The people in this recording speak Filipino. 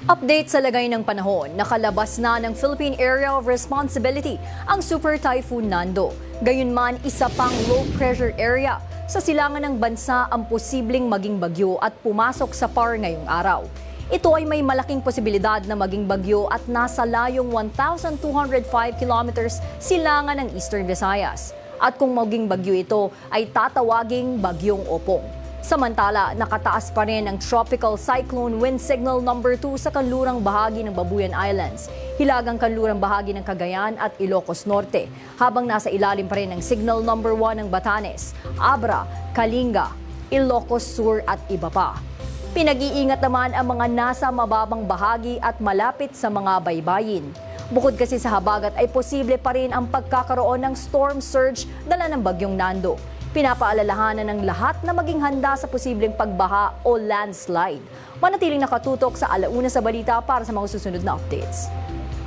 Update sa lagay ng panahon, nakalabas na ng Philippine Area of Responsibility ang Super Typhoon Nando. Gayunman, isa pang low pressure area sa silangan ng bansa ang posibleng maging bagyo at pumasok sa PAR ngayong araw. Ito ay may malaking posibilidad na maging bagyo at nasa layong 1,205 kilometers silangan ng Eastern Visayas. At kung maging bagyo ito, ay tatawaging Bagyong Opong. Samantala, nakataas pa rin ang Tropical Cyclone Wind Signal number 2 sa kanlurang bahagi ng Babuyan Islands, hilagang kanlurang bahagi ng Cagayan at Ilocos Norte, habang nasa ilalim pa rin ang Signal number 1 ng Batanes, Abra, Kalinga, Ilocos Sur at iba pa. Pinag-iingat naman ang mga nasa mababang bahagi at malapit sa mga baybayin. Bukod kasi sa habagat ay posible pa rin ang pagkakaroon ng storm surge dala ng Bagyong Nando. Pinapaalalahanan ng lahat na maging handa sa posibleng pagbaha o landslide. Manatiling nakatutok sa Alauna sa Balita para sa mga susunod na updates.